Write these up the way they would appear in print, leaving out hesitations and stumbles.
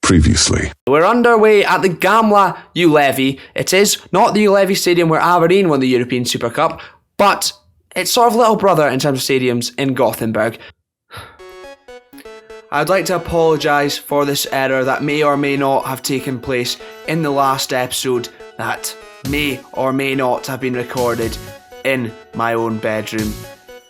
Previously. We're underway at the Gamla Ullevi. It is not the Ullevi Stadium where Aberdeen won the European Super Cup, but it's sort of little brother in terms of stadiums in Gothenburg. I'd like to apologise for this error that may or may not have taken place in the last episode that may or may not have been recorded in my own bedroom.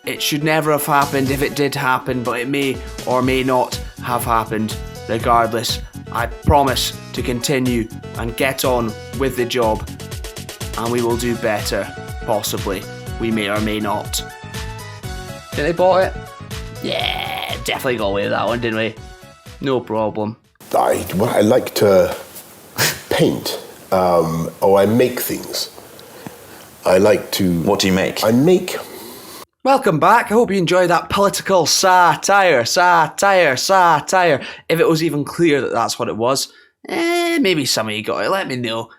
It should never have happened if it did happen, but it may or may not have happened. Regardless, I promise to continue and get on with the job, and we will do better, possibly. We may or may not. Did they bought it? Yeah, definitely got away with that one, didn't we? No problem. I like to paint, or I make things. I like to... What do you make? I make... Welcome back. I hope you enjoyed that political satire. If it was even clear that that's what it was. Maybe some of you got it. Let me know.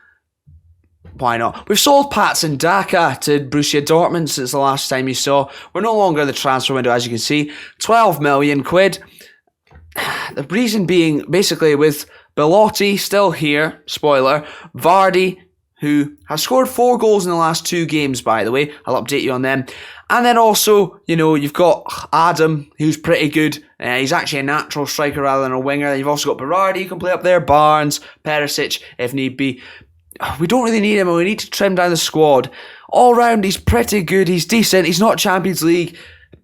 Why not? We've sold Patson Daka to Borussia Dortmund since the last time you saw. We're no longer in the transfer window, as you can see. 12 million quid. The reason being, basically, with Belotti still here, spoiler, Vardy, who has scored 4 goals in the last 2 games, by the way. I'll update you on them. And then also, you've got Adam, who's pretty good. He's actually a natural striker rather than a winger. You've also got Berardi, who can play up there. Barnes, Perisic, if need be. We don't really need him, and we need to trim down the squad. All round, he's pretty good. He's decent. He's not Champions League.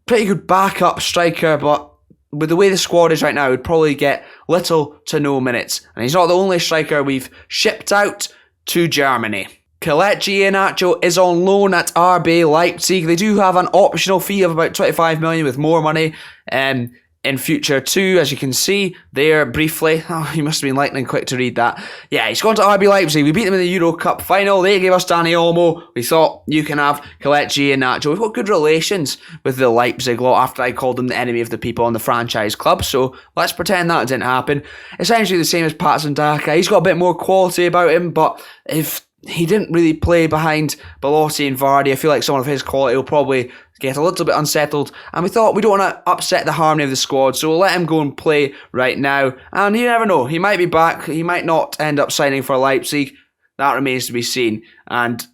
Pretty good backup striker, but with the way the squad is right now, he'd probably get little to no minutes. And he's not the only striker we've shipped out to Germany. Kelechi Iheanacho is on loan at RB Leipzig. They do have an optional fee of about 25 million with more money in future too, as you can see there briefly. Oh, you must have been lightning quick to read that. Yeah, he's gone to RB Leipzig. We beat them in the Euro Cup final. They gave us Dani Olmo. We thought you can have Kelechi Iheanacho. We've got good relations with the Leipzig lot after I called them the enemy of the people in the franchise club, so let's pretend that didn't happen. Essentially the same as Patson Daka. He's got a bit more quality about him, but if he didn't really play behind Belotti and Vardy, I feel like someone of his quality will probably get a little bit unsettled, and we thought we don't want to upset the harmony of the squad, so we'll let him go and play right now, and you never know, he might be back, he might not end up signing for Leipzig. That remains to be seen. And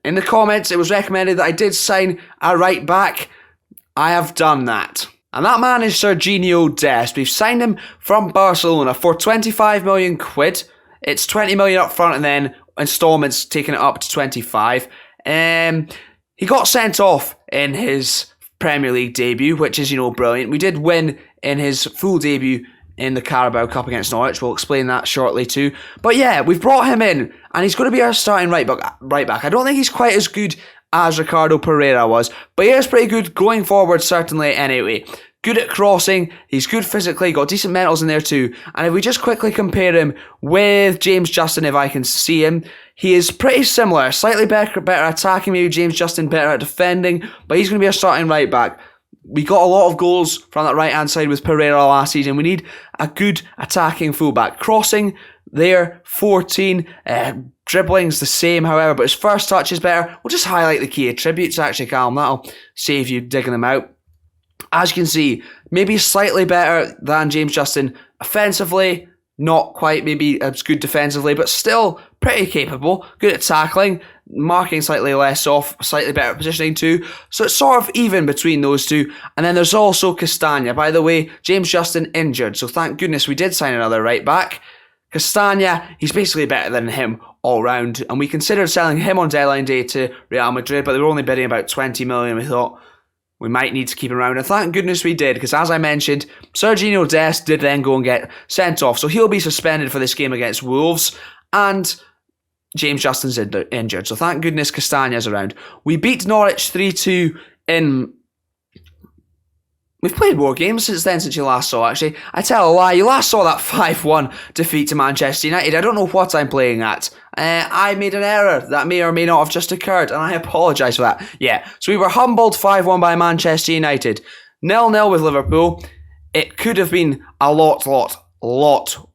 in the comments it was recommended that I did sign a right back. I have done that, and that man is Serginho Dest. We've signed him from Barcelona for 25 million quid. It's 20 million up front and then installments taking it up to 25. He got sent off in his Premier League debut, which is, brilliant. We did win in his full debut in the Carabao Cup against Norwich. We'll explain that shortly too. But yeah, we've brought him in, and he's going to be our starting right back. I don't think he's quite as good as Ricardo Pereira was, but he is pretty good going forward, certainly, anyway. Good at crossing, he's good physically, got decent mentals in there too. And if we just quickly compare him with James Justin, if I can see him, he is pretty similar. Slightly better attacking, maybe James Justin better at defending, but he's going to be our starting right back. We got a lot of goals from that right hand side with Pereira last season. We need a good attacking fullback. Crossing there, 14. Dribbling's the same, however, but his first touch is better. We'll just highlight the key attributes actually, Calum. That'll save you digging them out. As you can see, maybe slightly better than James Justin offensively, not quite maybe as good defensively, but still pretty capable, good at tackling, marking slightly less off, slightly better positioning too, so it's sort of even between those two. And then there's also Castagna. By the way, James Justin injured, so thank goodness we did sign another right back. Castagna, he's basically better than him all round, and we considered selling him on deadline day to Real Madrid, but they were only bidding about 20 million. We thought we might need to keep him around, and thank goodness we did, because as I mentioned, Serginho Dest did then go and get sent off, so he'll be suspended for this game against Wolves, and James Justin's injured, so thank goodness Castagna's around. We beat Norwich 3-2 in... We've played more games since then, since you last saw, actually. I tell a lie, you last saw that 5-1 defeat to Manchester United. I don't know what I'm playing at. I made an error that may or may not have just occurred, and I apologise for that. Yeah, so we were humbled 5-1 by Manchester United. 0-0 with Liverpool. It could have been a lot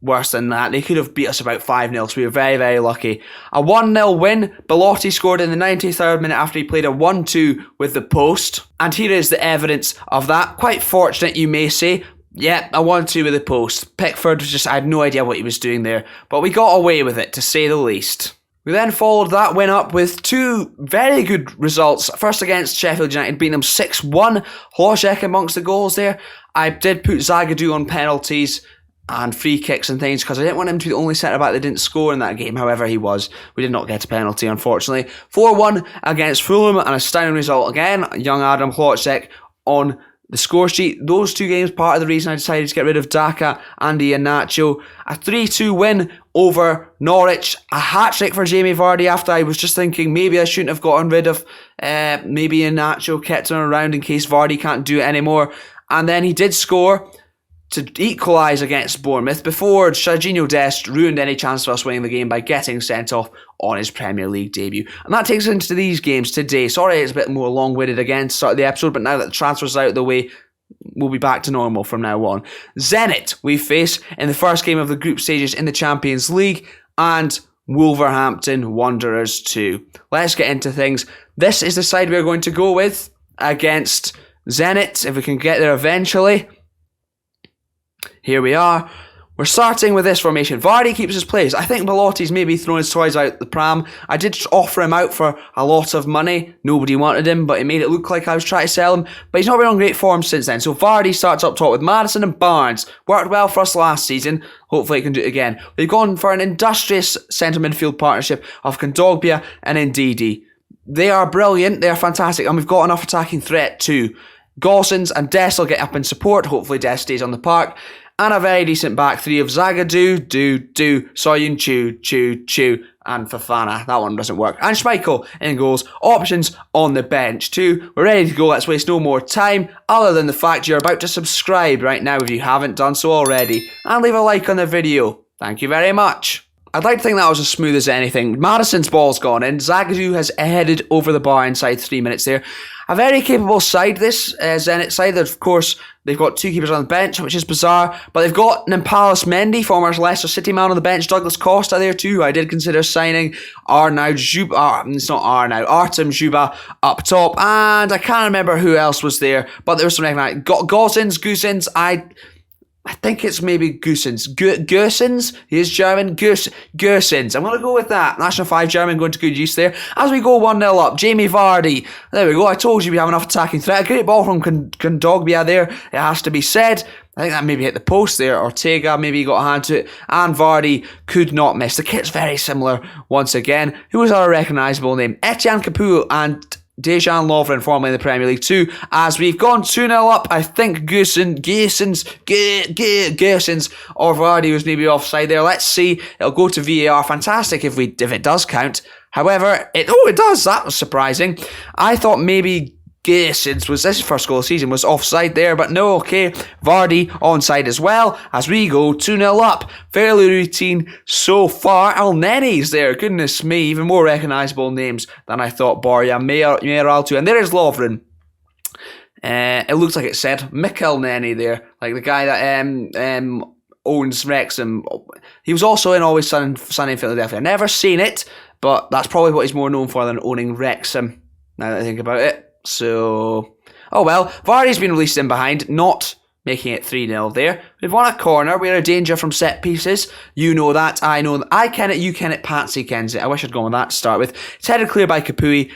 worse than that. They could have beat us about 5-0, so we were very, very lucky. A 1-0 win. Belotti scored in the 93rd minute after he played a 1-2 with the post. And here is the evidence of that. Quite fortunate, you may say, Yeah, I wanted to with the post. Pickford was I had no idea what he was doing there, but we got away with it, to say the least. We then followed that win up with two very good results. First against Sheffield United, beating them 6-1. Hložek amongst the goals there. I did put Zagadou on penalties and free kicks and things because I didn't want him to be the only centre-back that didn't score in that game. However, he was. We did not get a penalty, unfortunately. 4-1 against Fulham, an astounding result again. Young Adam Hložek on the score sheet. Those two games, part of the reason I decided to get rid of Daka and Iheanacho. A 3-2 win over Norwich. A hat-trick for Jamie Vardy after I was just thinking maybe I shouldn't have gotten rid of maybe Iheanacho, kept him around in case Vardy can't do it anymore. And then he did score to equalise against Bournemouth before Serginho Dest ruined any chance of us winning the game by getting sent off on his Premier League debut. And that takes us into these games today. Sorry it's a bit more long-winded again to start the episode, but now that the transfer's out of the way, we'll be back to normal from now on. Zenit we face in the first game of the group stages in the Champions League, and Wolverhampton Wanderers too. Let's get into things. This is the side we're going to go with against Zenit, if we can get there eventually. Here we are. We're starting with this formation. Vardy keeps his place. I think Belotti's maybe thrown his toys out the pram. I did offer him out for a lot of money. Nobody wanted him, but it made it look like I was trying to sell him. But he's not been on great form since then. So Vardy starts up top with Maddison and Barnes. Worked well for us last season. Hopefully he can do it again. We've gone for an industrious centre midfield partnership of Kondogbia and Ndidi. They are brilliant. They are fantastic. And we've got enough attacking threat too. Gosens and Dest will get up in support. Hopefully Dest stays on the park. And a very decent back three of Zagadou, Soyun, Chu, and Fofana. That one doesn't work. And Schmeichel in goals. Options on the bench too. We're ready to go. Let's waste no more time other than the fact you're about to subscribe right now if you haven't done so already. And leave a like on the video. Thank you very much. I'd like to think that was as smooth as anything. Madison's ball's gone in. Zagadou has headed over the bar inside 3 minutes there. A very capable side, this Zenit side. Of course, they've got two keepers on the bench, which is bizarre. But they've got Nampalis Mendy, former Leicester City man on the bench. Douglas Costa there too, who I did consider signing. Artem Juba up top. And I can't remember who else was there. But there was some recognized. Gosens. I think it's maybe Gosens. Gersens? He is German. Gersens. I'm going to go with that. National 5 German going to good use there. As we go 1-0 up, Jamie Vardy. There we go. I told you we have enough attacking threat. A great ball from Kondogbia there. It has to be said. I think that maybe hit the post there. Ortega maybe got a hand to it. And Vardy could not miss. The kit's very similar once again. Who was our recognisable name? Etienne Capoue and Dejan Lovren, formerly in the Premier League 2, as we've gone 2-0 up. I think Gersens or Vardy was maybe offside there. Let's see. It'll go to VAR. Fantastic if it does count. However, it does. That was surprising. I thought maybe Gersens was this first goal of the season was offside there, but no. Okay, Vardy onside as well as we go 2-0 up. Fairly routine so far. Elneny's there. Goodness me, even more recognisable names than I thought. Borja Mayoral too, and there is Lovren. It looks like it said Mikel Elneny there, like the guy that owns Wrexham. He was also in Always Sunny in Philadelphia. I've never seen it, but that's probably what he's more known for than owning Wrexham, now that I think about it. So, oh well, Vardy's been released in behind, not making it 3-0 there. We've won a corner. We're in danger from set pieces. You know that. I know that. I ken it. You ken it. Patsy kens it. I wish I'd gone with that to start with. It's headed clear by Capoue.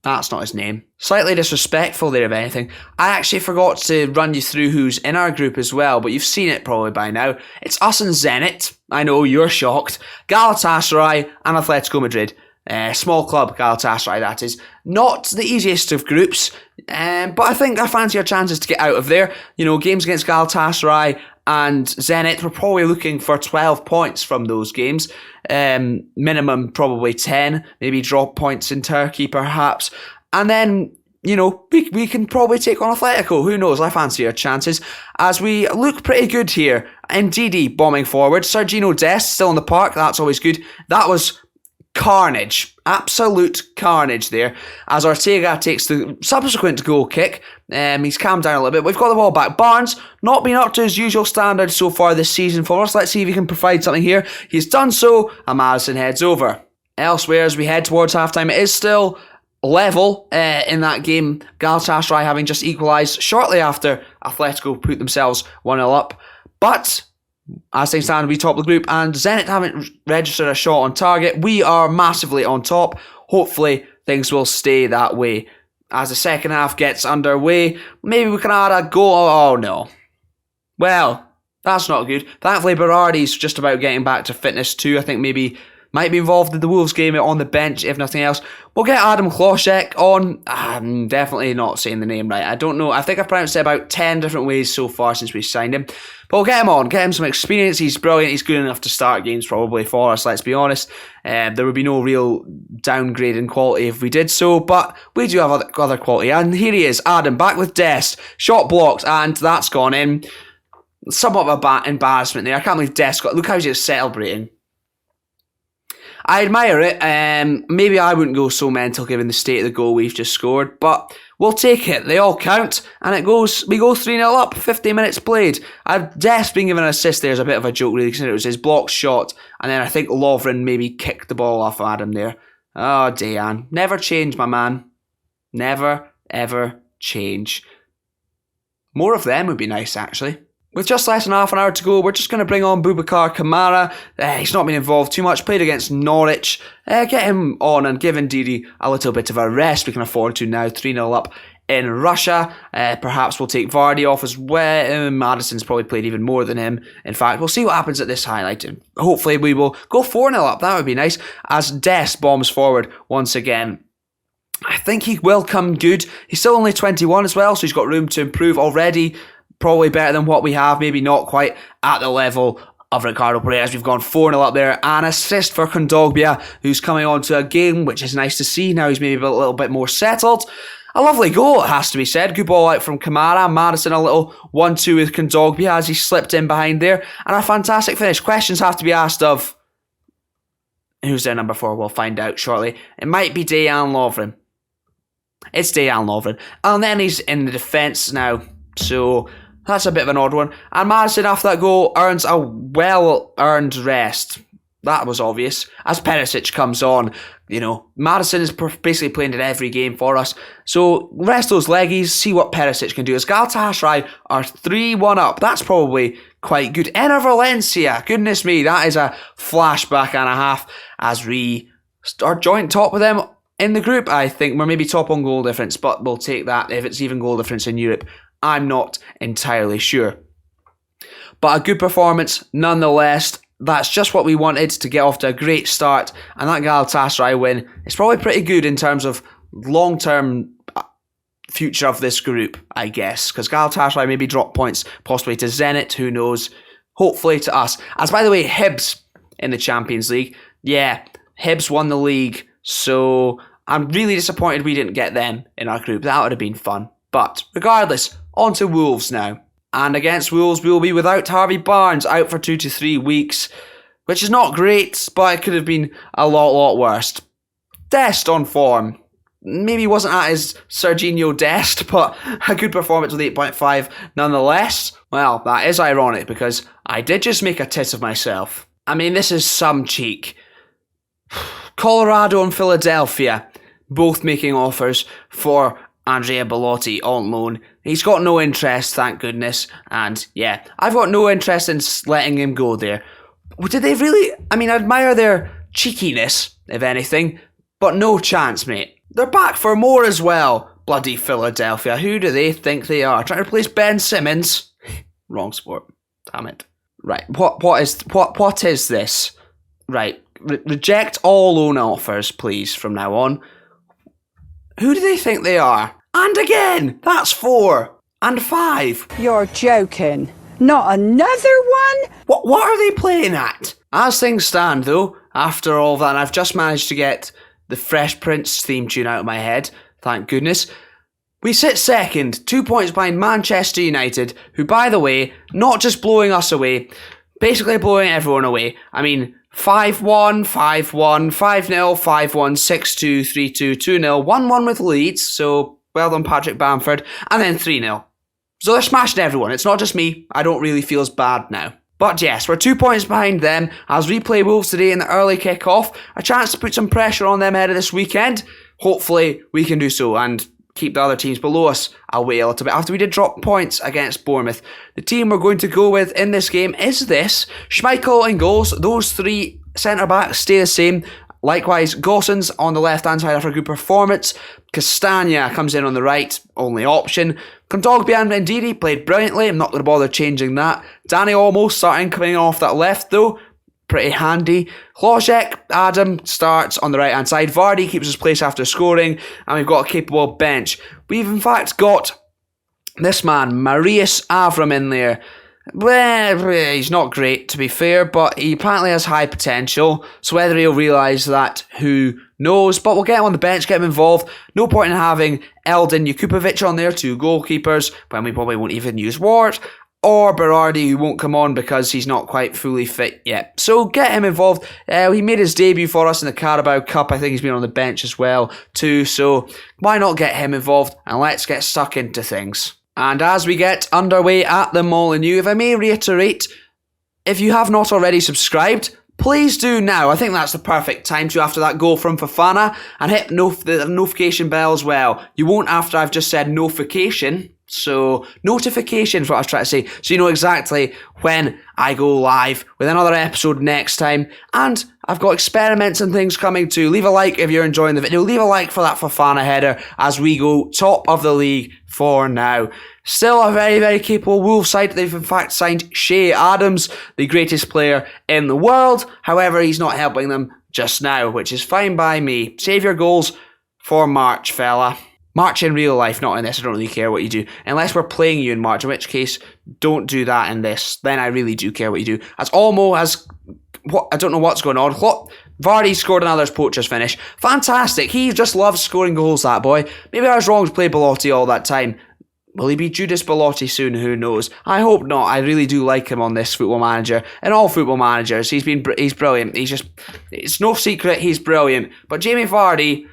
That's not his name. Slightly disrespectful there, if anything. I actually forgot to run you through who's in our group as well, but you've seen it probably by now. It's us and Zenit. I know, you're shocked. Galatasaray and Atletico Madrid. Small club, Galatasaray, that is. Not the easiest of groups, but I think I fancy our chances to get out of there. You know, games against Galatasaray and Zenit, we're probably looking for 12 points from those games. Minimum probably 10, maybe drop points in Turkey perhaps. And then, you know, we can probably take on Atletico. Who knows? I fancy our chances as we look pretty good here. Ndidi bombing forward. Serginho Dest still in the park. That's always good. That was carnage. Absolute carnage there as Ortega takes the subsequent goal kick. He's calmed down a little bit. We've got the ball back. Barnes not been up to his usual standards so far this season for us. Let's see if he can provide something here. He's done so, and Maddison heads over. Elsewhere, as we head towards halftime, it is still level in that game, Galatasaray having just equalised shortly after Atletico put themselves 1-0 up. But as things stand, we top the group, and Zenit haven't registered a shot on target. We are massively on top. Hopefully, things will stay that way. As the second half gets underway, maybe we can add a goal. Oh no. Well, that's not good. Thankfully, Berardi's just about getting back to fitness too. I think maybe might be involved in the Wolves game on the bench, if nothing else. We'll get Adam Kloschek on. I'm definitely not saying the name right. I don't know. I think I've pronounced it about 10 different ways so far since we signed him. But we'll get him on. Get him some experience. He's brilliant. He's good enough to start games probably for us, let's be honest. There would be no real downgrade in quality if we did so. But we do have other quality. And here he is, Adam, back with Dest. Shot blocked, and that's gone in. Somewhat of an embarrassment there. I can't believe Dest got... Look how he's just celebrating. I admire it. Maybe I wouldn't go so mental given the state of the goal we've just scored, but we'll take it. They all count, and we go 3-0 up, 15 minutes played. Dest being given an assist there is a bit of a joke, really, considering it was his blocked shot, and then I think Lovren maybe kicked the ball off Adam there. Oh, Dejan. Never change, my man. Never, ever change. More of them would be nice, actually. With just less than half an hour to go, we're just going to bring on Boubacar Kamara. He's not been involved too much, played against Norwich. Get him on and give Ndidi a little bit of a rest. We can afford to now, 3-0 up in Russia. Perhaps we'll take Vardy off as well. Maddison's probably played even more than him. In fact, we'll see what happens at this highlight. Hopefully we will go 4-0 up. That would be nice. As Dest bombs forward once again. I think he will come good. He's still only 21 as well, so he's got room to improve already. Probably better than what we have, maybe not quite at the level of Ricardo Pereira. We've gone 4-0 up there. An assist for Kondogbia, who's coming on to a game, which is nice to see. Now he's maybe a little bit more settled. A lovely goal, it has to be said. Good ball out from Kamara. Maddison a little 1-2 with Kondogbia as he slipped in behind there. And a fantastic finish. Questions have to be asked of... Who's their number 4? We'll find out shortly. It might be Dejan Lovren. It's Dejan Lovren. And then he's in the defence now. So... that's a bit of an odd one. And Maddison, after that goal, earns a well-earned rest. That was obvious. As Perisic comes on, Maddison is basically playing in every game for us. So rest those leggies, see what Perisic can do. As Galatasaray are 3-1 up, that's probably quite good. Enner Valencia, goodness me, that is a flashback and a half. As we are joint top with them in the group, I think. We're maybe top on goal difference, but we'll take that if it's even goal difference in Europe. I'm not entirely sure. But a good performance nonetheless. That's just what we wanted to get off to a great start. And that Galatasaray win is probably pretty good in terms of long-term future of this group, I guess. Because Galatasaray maybe drop points possibly to Zenit, who knows. Hopefully to us. As by the way, Hibs in the Champions League. Yeah, Hibs won the league. So I'm really disappointed we didn't get them in our group. That would have been fun. But regardless, on to Wolves now. And against Wolves, we will be without Harvey Barnes, out for 2 to 3 weeks, which is not great, but it could have been a lot worse. Dest on form. Maybe wasn't at his Serginho Dest, but a good performance with 8.5 nonetheless. Well, that is ironic, because I did just make a tit of myself. I mean, this is some cheek. Colorado and Philadelphia, both making offers for Andrea Bellotti on loan. He's got no interest, thank goodness. And yeah, I've got no interest in letting him go there. Did they really? I mean, I admire their cheekiness, if anything, but no chance, mate. They're back for more as well. Bloody Philadelphia. Who do they think they are? Trying to replace Ben Simmons? Wrong sport. Damn it. Right, what is this? Right, reject all loan offers, please, from now on. Who do they think they are? And again, that's 4 and 5. You're joking. Not another one? What are they playing at? As things stand, though, after all that, I've just managed to get the Fresh Prince theme tune out of my head, thank goodness. We sit second, 2 points behind Manchester United, who, by the way, not just blowing us away, basically blowing everyone away. I mean, 5-1, 5-1, 5-0, 5-1, 6-2, 3-2, 2-0, 1-1 with Leeds, so well done Patrick Bamford, and then 3-0. So they're smashing everyone. It's not just me. I don't really feel as bad now. But yes, we're 2 points behind them as we play Wolves today in the early kick-off. A chance to put some pressure on them ahead of this weekend. hopefully we can do so and keep the other teams below us away a little bit after we did drop points against Bournemouth. The team we're going to go with in this game is this. Schmeichel in goals. Those three centre-backs stay the same. Likewise, Gossens on the left-hand side after a good performance. Castagna comes in on the right, only option. Kondogbia and Ndidi played brilliantly. I'm not going to bother changing that. Danny Olmo starting coming off that left though. Pretty handy. Hložek, Adam starts on the right-hand side. Vardy keeps his place after scoring. And we've got a capable bench. We've in fact got this man, Marius Avram, in there. Well, he's not great, to be fair, but he apparently has high potential. So whether he'll realise that, who knows? But we'll get him on the bench, get him involved. No point in having Eldin Jakupovic on there, 2 goalkeepers, when we probably won't even use Ward. Or Berardi, who won't come on because he's not quite fully fit yet. So get him involved. He made his debut for us in the Carabao Cup. I think he's been on the bench as well, too. So why not get him involved? And let's get stuck into things. And as we get underway at the Molineux, if I may reiterate, if you have not already subscribed, please do now. I think that's the perfect time to after that goal from Fofana, and hit the notification bell as well. You won't after I've just said notification. So, notification is what I was trying to say. So you know exactly when I go live with another episode next time. And I've got experiments and things coming too. Leave a like if you're enjoying the video. Leave a like for that Fofana header as we go top of the league for now. Still a very, very capable Wolves side. They've in fact signed Shea Adams, the greatest player in the world. However, he's not helping them just now, which is fine by me. Save your goals for March, fella. March in real life, not in this. I don't really care what you do. Unless we're playing you in March, in which case, don't do that in this. Then I really do care what you do. As Olmo has... I don't know what's going on. Vardy scored another poacher's finish. Fantastic. He just loves scoring goals, that boy. Maybe I was wrong to play Belotti all that time. Will he be Judas Belotti soon? Who knows? I hope not. I really do like him on this Football Manager. And all Football Managers. He's brilliant. It's no secret he's brilliant. But Jamie Vardy...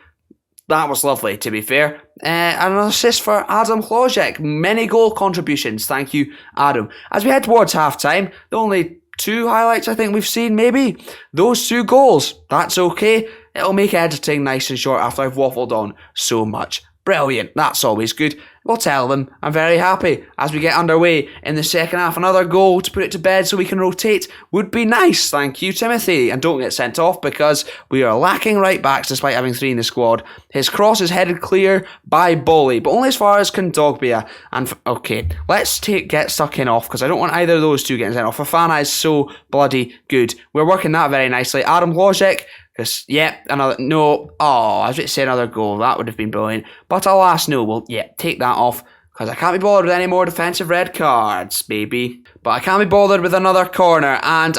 that was lovely, to be fair. And an assist for Adam Hložek. Many goal contributions. Thank you, Adam. As we head towards half-time, the only 2 highlights I think we've seen, maybe. Those 2 goals. That's okay. It'll make editing nice and short after I've waffled on so much. Brilliant. That's always good. We'll tell them. I'm very happy. As we get underway in the second half, another goal to put it to bed so we can rotate would be nice. Thank you, Timothy. And don't get sent off because we are lacking right backs despite having 3 in the squad. His cross is headed clear by Bolly, but only as far as Kondogbia. And okay, let's get stuck in off because I don't want either of those 2 getting sent off. Fofana is so bloody good. We're working that very nicely. Adam Hložek. Because, yeah, another, no, I was about to say another goal, that would have been brilliant, but alas, no, well, yeah, take that off, because I can't be bothered with any more defensive red cards, baby, but I can't be bothered with another corner, and,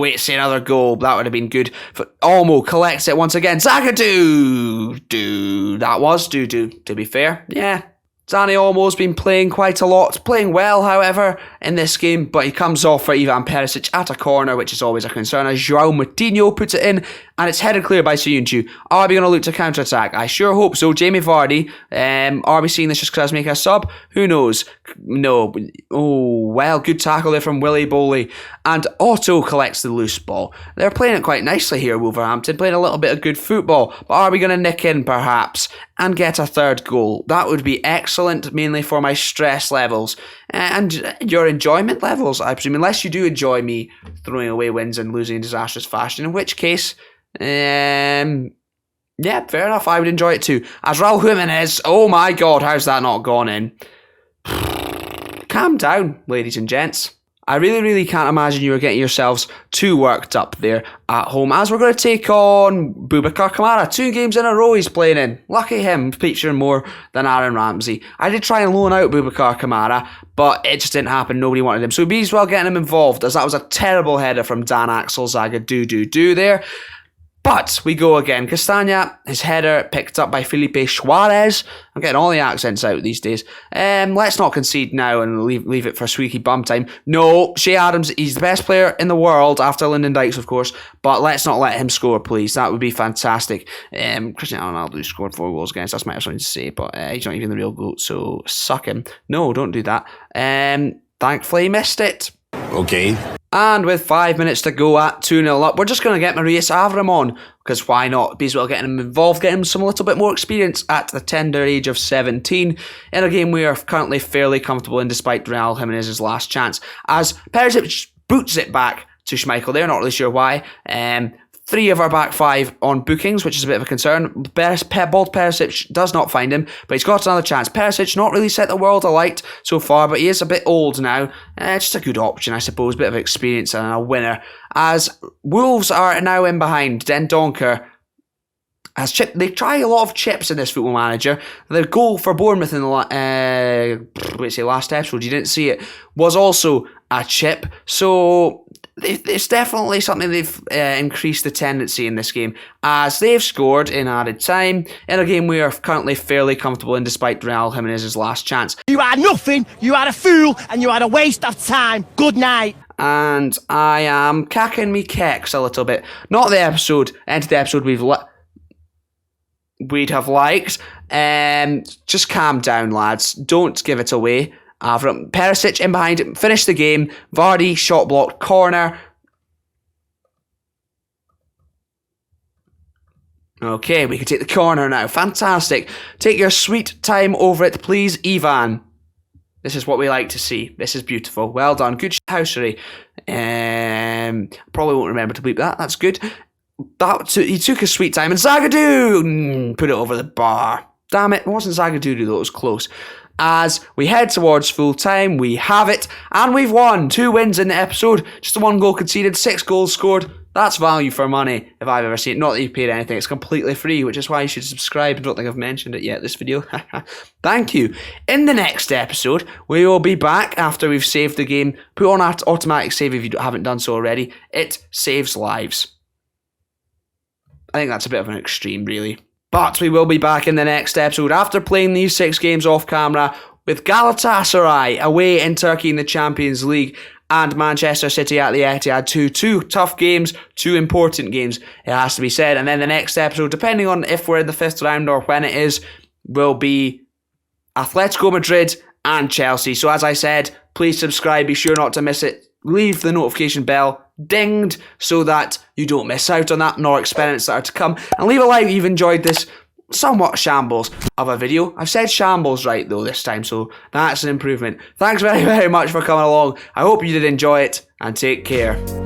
wait, say another goal, that would have been good, Olmo collects it once again, Zagadou, to be fair, yeah. Danny Olmo's been playing quite a lot, playing well, however, in this game, but he comes off for Ivan Perisic at a corner, which is always a concern, as João Moutinho puts it in, and it's headed clear by Soyuncu. Are we going to look to counter-attack? I sure hope so. Jamie Vardy, are we seeing this just because I was making a sub? Who knows? No. Oh, well, good tackle there from Willy Boley, and Otto collects the loose ball. They're playing it quite nicely here, Wolverhampton, playing a little bit of good football, but are we going to nick in, perhaps, and get a 3rd goal? That would be excellent, mainly for my stress levels and your enjoyment levels, I presume, unless you do enjoy me throwing away wins and losing in disastrous fashion, in which case, yeah, fair enough, I would enjoy it too. As Raul Jimenez, oh my god, how's that not gone in? Calm down, ladies and gents. I really, really can't imagine you were getting yourselves too worked up there at home, as we're going to take on Boubacar Kamara. 2 games in a row he's playing in. Lucky him, featuring more than Aaron Ramsey. I did try and loan out Boubacar Kamara, but it just didn't happen. Nobody wanted him. So it'd be as well getting him involved, as that was a terrible header from Dan Axel Zagadou there. But we go again. Castagna, his header picked up by Felipe Suarez. I'm getting all the accents out these days. Let's not concede now and leave it for squeaky bum time. No, Shea Adams, he's the best player in the world after Lyndon Dykes, of course. But let's not let him score, please. That would be fantastic. Cristiano Ronaldo scored 4 goals against us. Might have something to say, but he's not even the real GOAT, so suck him. No, don't do that. Thankfully, he missed it. Okay. And with 5 minutes to go at 2-0 up, we're just going to get Marius Avram on, because why not? Be as well getting him involved, getting him some little bit more experience at the tender age of 17, in a game we are currently fairly comfortable in despite Raul Jimenez's last chance, as Perisic boots it back to Schmeichel. They're not really sure why. 3 of our back 5 on bookings, which is a bit of a concern. Bold Perisic does not find him, but he's got another chance. Perisic not really set the world alight so far, but he is a bit old now. Just a good option, I suppose. Bit of experience and a winner. As Wolves are now in behind. Den Donker has chipped. They try a lot of chips in this Football Manager. The goal for Bournemouth in the last episode, you didn't see it, was also a chip. So it's definitely something they've increased the tendency in this game, as they've scored in added time in a game we are currently fairly comfortable in despite Raul Jimenez's last chance. You are nothing, you are a fool, and you are a waste of time. Good night. And I am cacking me kecks a little bit. Not the episode, into the episode we'd have liked. Just calm down, lads. Don't give it away. Perisic in behind him, finished the game. Vardy, shot blocked, corner. Okay, we can take the corner now. Fantastic. Take your sweet time over it, please, Ivan. This is what we like to see. This is beautiful. Well done. Good housery. Probably won't remember to bleep that. That's good. He took his sweet time. And Zagadou put it over the bar. Damn it. It wasn't Zagadou, though. It was close. As we head towards full time, we have it, and we've won. 2 wins in the episode, just a 1 goal conceded, 6 goals scored. That's value for money, if I've ever seen it. Not that you paid anything, it's completely free, which is why you should subscribe. I don't think I've mentioned it yet, this video. Thank you. In the next episode, we will be back after we've saved the game. Put on automatic save if you haven't done so already. It saves lives. I think that's a bit of an extreme, really. But we will be back in the next episode after playing these 6 games off camera with Galatasaray away in Turkey in the Champions League and Manchester City at the Etihad. Two tough games, 2 important games, it has to be said. And then the next episode, depending on if we're in the 5th round or when it is, will be Atletico Madrid and Chelsea. So as I said, please subscribe, be sure not to miss it. Leave the notification bell dinged so that you don't miss out on that nor experiments that are to come, and leave a like if you've enjoyed this somewhat shambles of a video. I've said shambles right though this time, so that's an improvement. Thanks very much for coming along. I hope you did enjoy it, and take care.